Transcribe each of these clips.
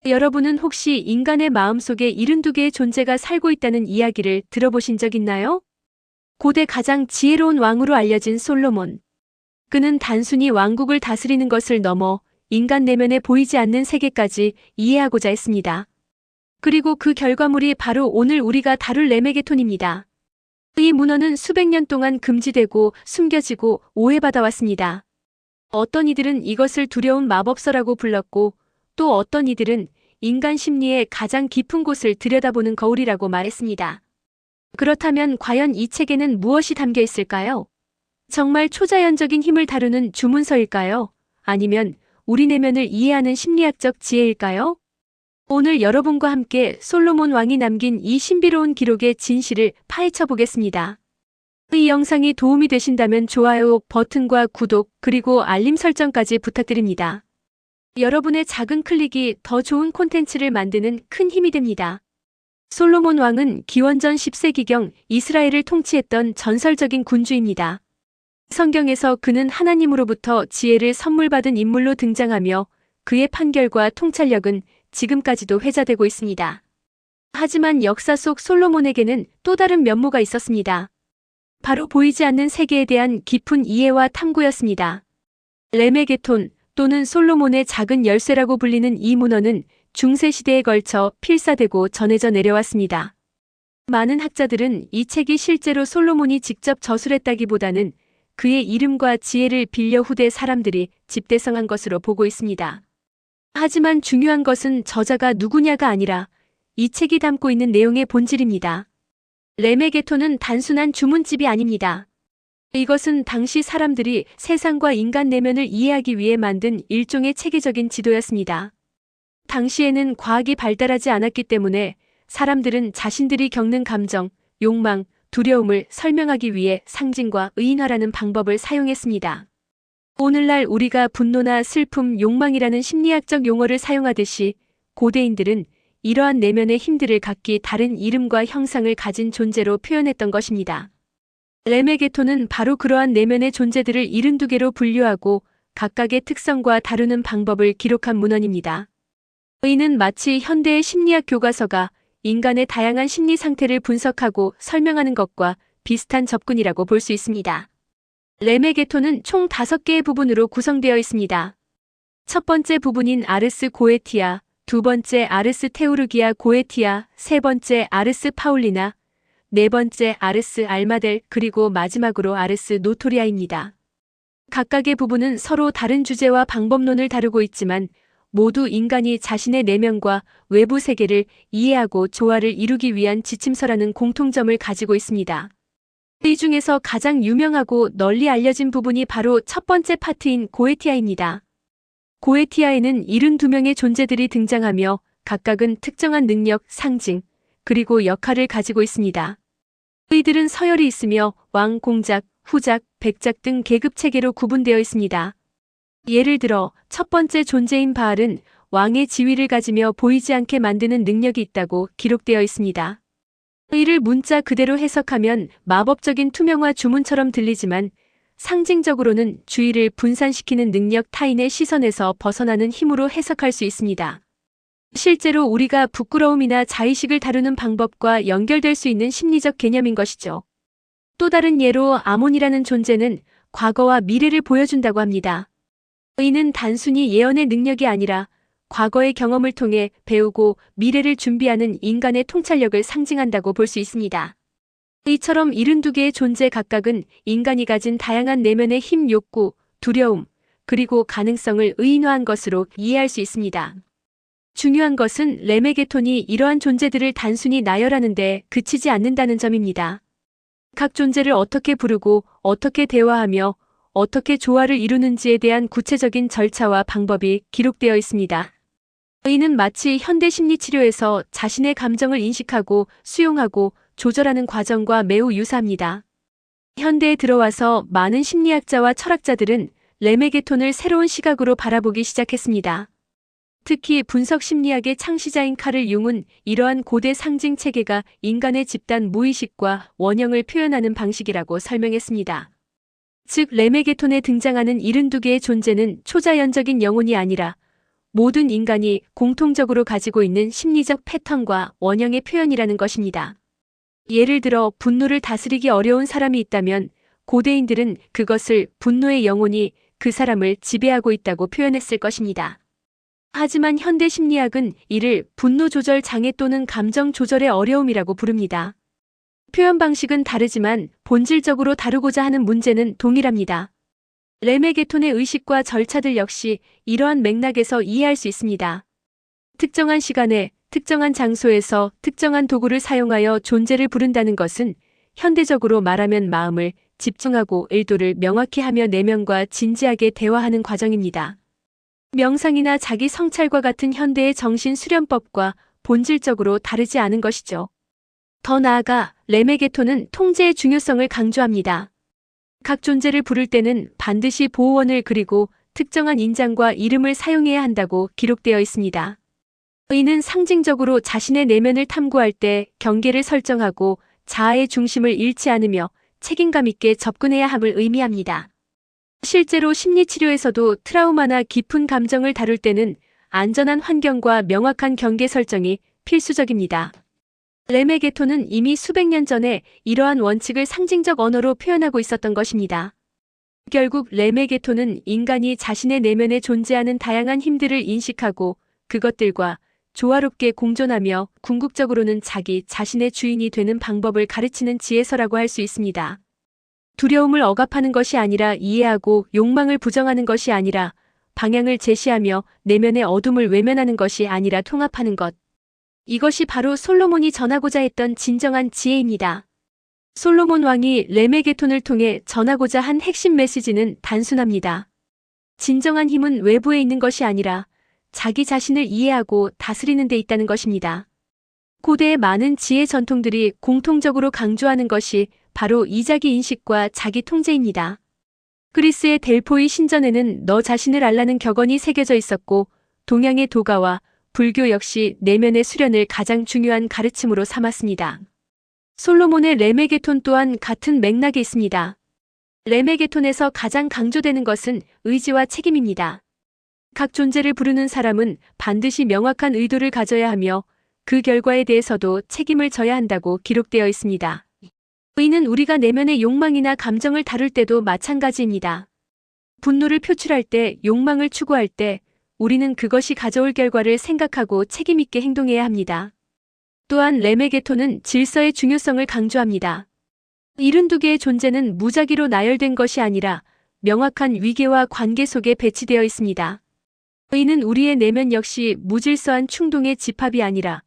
여러분은 혹시 인간의 마음속에 72개의 존재가 살고 있다는 이야기를 들어보신 적 있나요? 고대 가장 지혜로운 왕으로 알려진 솔로몬. 그는 단순히 왕국을 다스리는 것을 넘어 인간 내면에 보이지 않는 세계까지 이해하고자 했습니다. 그리고 그 결과물이 바로 오늘 우리가 다룰 레메게톤입니다. 이 문헌은 수백 년 동안 금지되고 숨겨지고 오해받아 왔습니다. 어떤 이들은 이것을 두려운 마법서라고 불렀고, 또 어떤 이들은 인간 심리의 가장 깊은 곳을 들여다보는 거울이라고 말했습니다. 그렇다면 과연 이 책에는 무엇이 담겨 있을까요? 정말 초자연적인 힘을 다루는 주문서일까요? 아니면 우리 내면을 이해하는 심리학적 지혜일까요? 오늘 여러분과 함께 솔로몬 왕이 남긴 이 신비로운 기록의 진실을 파헤쳐 보겠습니다. 이 영상이 도움이 되신다면 좋아요 버튼과 구독 그리고 알림 설정까지 부탁드립니다. 여러분의 작은 클릭이 더 좋은 콘텐츠를 만드는 큰 힘이 됩니다. 솔로몬 왕은 기원전 10세기경 이스라엘을 통치했던 전설적인 군주입니다. 성경에서 그는 하나님으로부터 지혜를 선물받은 인물로 등장하며 그의 판결과 통찰력은 지금까지도 회자되고 있습니다. 하지만 역사 속 솔로몬에게는 또 다른 면모가 있었습니다. 바로 보이지 않는 세계에 대한 깊은 이해와 탐구였습니다. 레메게톤 또는 솔로몬의 작은 열쇠라고 불리는 이 문헌은 중세시대에 걸쳐 필사되고 전해져 내려왔습니다. 많은 학자들은 이 책이 실제로 솔로몬이 직접 저술했다기보다는 그의 이름과 지혜를 빌려 후대 사람들이 집대성한 것으로 보고 있습니다. 하지만 중요한 것은 저자가 누구냐가 아니라 이 책이 담고 있는 내용의 본질입니다. 레메게톤은 단순한 주문집이 아닙니다. 이것은 당시 사람들이 세상과 인간 내면을 이해하기 위해 만든 일종의 체계적인 지도였습니다. 당시에는 과학이 발달하지 않았기 때문에 사람들은 자신들이 겪는 감정, 욕망, 두려움을 설명하기 위해 상징과 의인화라는 방법을 사용했습니다. 오늘날 우리가 분노나 슬픔, 욕망이라는 심리학적 용어를 사용하듯이 고대인들은 이러한 내면의 힘들을 각기 다른 이름과 형상을 가진 존재로 표현했던 것입니다. 레메게톤은 바로 그러한 내면의 존재들을 72개로 분류하고 각각의 특성과 다루는 방법을 기록한 문헌입니다. 이는 마치 현대의 심리학 교과서가 인간의 다양한 심리 상태를 분석하고 설명하는 것과 비슷한 접근이라고 볼 수 있습니다. 레메게톤은 총 5개의 부분으로 구성되어 있습니다. 첫 번째 부분인 아르스 고에티아, 두 번째 아르스 테우르기아 고에티아, 세 번째 아르스 파울리나, 네 번째 아르스 알마델, 그리고 마지막으로 아르스 노토리아입니다. 각각의 부분은 서로 다른 주제와 방법론을 다루고 있지만 모두 인간이 자신의 내면과 외부 세계를 이해하고 조화를 이루기 위한 지침서라는 공통점을 가지고 있습니다. 이 중에서 가장 유명하고 널리 알려진 부분이 바로 첫 번째 파트인 고에티아입니다. 고에티아에는 72명의 존재들이 등장하며 각각은 특정한 능력, 상징, 그리고 역할을 가지고 있습니다. 이들은 서열이 있으며 왕, 공작, 후작, 백작 등 계급 체계로 구분되어 있습니다. 예를 들어 첫 번째 존재인 바알은 왕의 지위를 가지며 보이지 않게 만드는 능력이 있다고 기록되어 있습니다. 이를 문자 그대로 해석하면 마법적인 투명화 주문처럼 들리지만 상징적으로는 주의를 분산시키는 능력, 타인의 시선에서 벗어나는 힘으로 해석할 수 있습니다. 실제로 우리가 부끄러움이나 자의식을 다루는 방법과 연결될 수 있는 심리적 개념인 것이죠. 또 다른 예로 아몬이라는 존재는 과거와 미래를 보여준다고 합니다. 이는 단순히 예언의 능력이 아니라 과거의 경험을 통해 배우고 미래를 준비하는 인간의 통찰력을 상징한다고 볼 수 있습니다. 이처럼 72개의 존재 각각은 인간이 가진 다양한 내면의 힘, 욕구, 두려움, 그리고 가능성을 의인화한 것으로 이해할 수 있습니다. 중요한 것은 레메게톤이 이러한 존재들을 단순히 나열하는 데 그치지 않는다는 점입니다. 각 존재를 어떻게 부르고 어떻게 대화하며 어떻게 조화를 이루는지에 대한 구체적인 절차와 방법이 기록되어 있습니다. 이는 마치 현대 심리치료에서 자신의 감정을 인식하고 수용하고 조절하는 과정과 매우 유사합니다. 현대에 들어와서 많은 심리학자와 철학자들은 레메게톤을 새로운 시각으로 바라보기 시작했습니다. 특히 분석 심리학의 창시자인 카를 융은 이러한 고대 상징 체계가 인간의 집단 무의식과 원형을 표현하는 방식이라고 설명했습니다. 즉 레메게톤에 등장하는 72개의 존재는 초자연적인 영혼이 아니라 모든 인간이 공통적으로 가지고 있는 심리적 패턴과 원형의 표현이라는 것입니다. 예를 들어 분노를 다스리기 어려운 사람이 있다면 고대인들은 그것을 분노의 영혼이 그 사람을 지배하고 있다고 표현했을 것입니다. 하지만 현대 심리학은 이를 분노 조절 장애 또는 감정 조절의 어려움이라고 부릅니다. 표현 방식은 다르지만 본질적으로 다루고자 하는 문제는 동일합니다. 레메게톤의 의식과 절차들 역시 이러한 맥락에서 이해할 수 있습니다. 특정한 시간에, 특정한 장소에서 특정한 도구를 사용하여 존재를 부른다는 것은 현대적으로 말하면 마음을 집중하고 의도를 명확히 하며 내면과 진지하게 대화하는 과정입니다. 명상이나 자기 성찰과 같은 현대의 정신 수련법과 본질적으로 다르지 않은 것이죠. 더 나아가 레메게톤은 통제의 중요성을 강조합니다. 각 존재를 부를 때는 반드시 보호원을 그리고 특정한 인장과 이름을 사용해야 한다고 기록되어 있습니다. 이는 상징적으로 자신의 내면을 탐구할 때 경계를 설정하고 자아의 중심을 잃지 않으며 책임감 있게 접근해야 함을 의미합니다. 실제로 심리치료에서도 트라우마나 깊은 감정을 다룰 때는 안전한 환경과 명확한 경계 설정이 필수적입니다. 레메게톤은 이미 수백 년 전에 이러한 원칙을 상징적 언어로 표현하고 있었던 것입니다. 결국 레메게톤은 인간이 자신의 내면에 존재하는 다양한 힘들을 인식하고 그것들과 조화롭게 공존하며 궁극적으로는 자기 자신의 주인이 되는 방법을 가르치는 지혜서라고 할 수 있습니다. 두려움을 억압하는 것이 아니라 이해하고 욕망을 부정하는 것이 아니라 방향을 제시하며 내면의 어둠을 외면하는 것이 아니라 통합하는 것. 이것이 바로 솔로몬이 전하고자 했던 진정한 지혜입니다. 솔로몬 왕이 레메게톤을 통해 전하고자 한 핵심 메시지는 단순합니다. 진정한 힘은 외부에 있는 것이 아니라 자기 자신을 이해하고 다스리는 데 있다는 것입니다. 고대의 많은 지혜 전통들이 공통적으로 강조하는 것이 바로 이자기 인식과 자기 통제입니다. 그리스의 델포이 신전에는 너 자신을 알라는 격언이 새겨져 있었고 동양의 도가와 불교 역시 내면의 수련을 가장 중요한 가르침으로 삼았습니다. 솔로몬의 레메게톤 또한 같은 맥락에 있습니다. 레메게톤에서 가장 강조되는 것은 의지와 책임입니다. 각 존재를 부르는 사람은 반드시 명확한 의도를 가져야 하며 그 결과에 대해서도 책임을 져야 한다고 기록되어 있습니다. 의는 우리가 내면의 욕망이나 감정을 다룰 때도 마찬가지입니다. 분노를 표출할 때, 욕망을 추구할 때 우리는 그것이 가져올 결과를 생각하고 책임있게 행동해야 합니다. 또한 레메게톤은 질서의 중요성을 강조합니다. 72개의 존재는 무작위로 나열된 것이 아니라 명확한 위계와 관계 속에 배치되어 있습니다. 의는 우리의 내면 역시 무질서한 충동의 집합이 아니라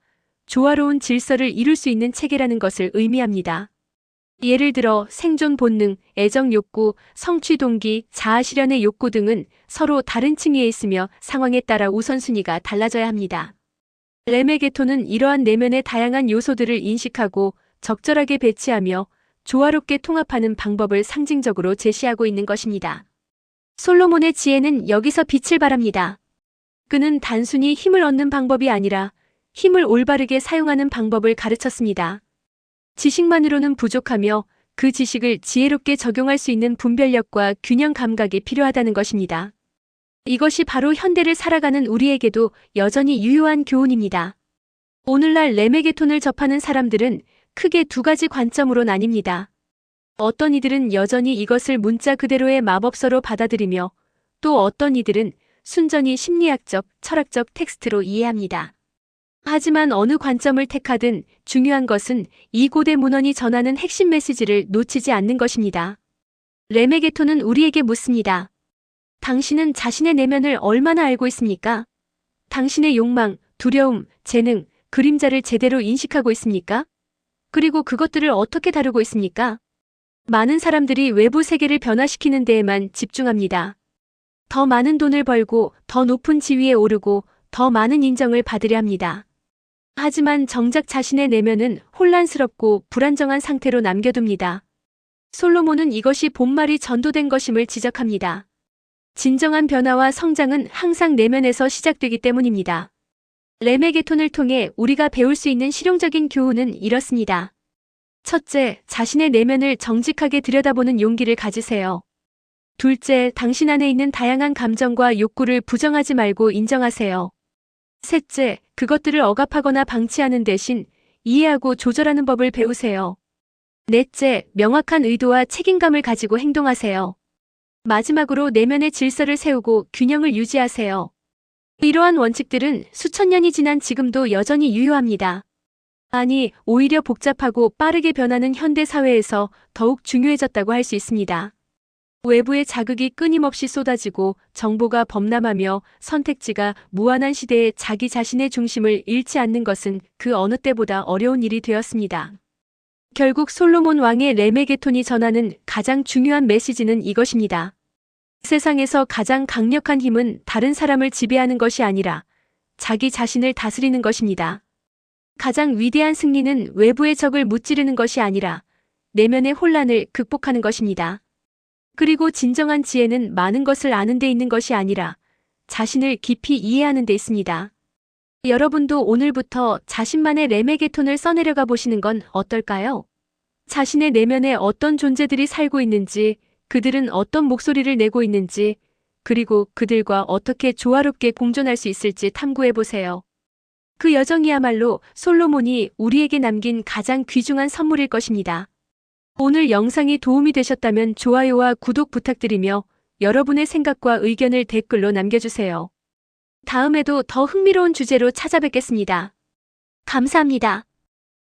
조화로운 질서를 이룰 수 있는 체계라는 것을 의미합니다. 예를 들어 생존 본능, 애정 욕구, 성취 동기, 자아 실현의 욕구 등은 서로 다른 층위에 있으며 상황에 따라 우선순위가 달라져야 합니다. 레메게톤은 이러한 내면의 다양한 요소들을 인식하고 적절하게 배치하며 조화롭게 통합하는 방법을 상징적으로 제시하고 있는 것입니다. 솔로몬의 지혜는 여기서 빛을 발합니다. 그는 단순히 힘을 얻는 방법이 아니라 힘을 올바르게 사용하는 방법을 가르쳤습니다. 지식만으로는 부족하며 그 지식을 지혜롭게 적용할 수 있는 분별력과 균형 감각이 필요하다는 것입니다. 이것이 바로 현대를 살아가는 우리에게도 여전히 유효한 교훈입니다. 오늘날 레메게톤을 접하는 사람들은 크게 두 가지 관점으로 나뉩니다. 어떤 이들은 여전히 이것을 문자 그대로의 마법서로 받아들이며 또 어떤 이들은 순전히 심리학적, 철학적 텍스트로 이해합니다. 하지만 어느 관점을 택하든 중요한 것은 이 고대 문헌이 전하는 핵심 메시지를 놓치지 않는 것입니다. 레메게톤은 우리에게 묻습니다. 당신은 자신의 내면을 얼마나 알고 있습니까? 당신의 욕망, 두려움, 재능, 그림자를 제대로 인식하고 있습니까? 그리고 그것들을 어떻게 다루고 있습니까? 많은 사람들이 외부 세계를 변화시키는 데에만 집중합니다. 더 많은 돈을 벌고 더 높은 지위에 오르고 더 많은 인정을 받으려 합니다. 하지만 정작 자신의 내면은 혼란스럽고 불안정한 상태로 남겨둡니다. 솔로몬은 이것이 본말이 전도된 것임을 지적합니다. 진정한 변화와 성장은 항상 내면에서 시작되기 때문입니다. 레메게톤을 통해 우리가 배울 수 있는 실용적인 교훈은 이렇습니다. 첫째, 자신의 내면을 정직하게 들여다보는 용기를 가지세요. 둘째, 당신 안에 있는 다양한 감정과 욕구를 부정하지 말고 인정하세요. 셋째, 그것들을 억압하거나 방치하는 대신 이해하고 조절하는 법을 배우세요. 넷째, 명확한 의도와 책임감을 가지고 행동하세요. 마지막으로 내면의 질서를 세우고 균형을 유지하세요. 이러한 원칙들은 수천 년이 지난 지금도 여전히 유효합니다. 아니, 오히려 복잡하고 빠르게 변하는 현대 사회에서 더욱 중요해졌다고 할 수 있습니다. 외부의 자극이 끊임없이 쏟아지고 정보가 범람하며 선택지가 무한한 시대에 자기 자신의 중심을 잃지 않는 것은 그 어느 때보다 어려운 일이 되었습니다. 결국 솔로몬 왕의 레메게톤이 전하는 가장 중요한 메시지는 이것입니다. 세상에서 가장 강력한 힘은 다른 사람을 지배하는 것이 아니라 자기 자신을 다스리는 것입니다. 가장 위대한 승리는 외부의 적을 무찌르는 것이 아니라 내면의 혼란을 극복하는 것입니다. 그리고 진정한 지혜는 많은 것을 아는 데 있는 것이 아니라 자신을 깊이 이해하는 데 있습니다. 여러분도 오늘부터 자신만의 레메게톤을 써내려가 보시는 건 어떨까요? 자신의 내면에 어떤 존재들이 살고 있는지, 그들은 어떤 목소리를 내고 있는지, 그리고 그들과 어떻게 조화롭게 공존할 수 있을지 탐구해 보세요. 그 여정이야말로 솔로몬이 우리에게 남긴 가장 귀중한 선물일 것입니다. 오늘 영상이 도움이 되셨다면 좋아요와 구독 부탁드리며 여러분의 생각과 의견을 댓글로 남겨주세요. 다음에도 더 흥미로운 주제로 찾아뵙겠습니다. 감사합니다.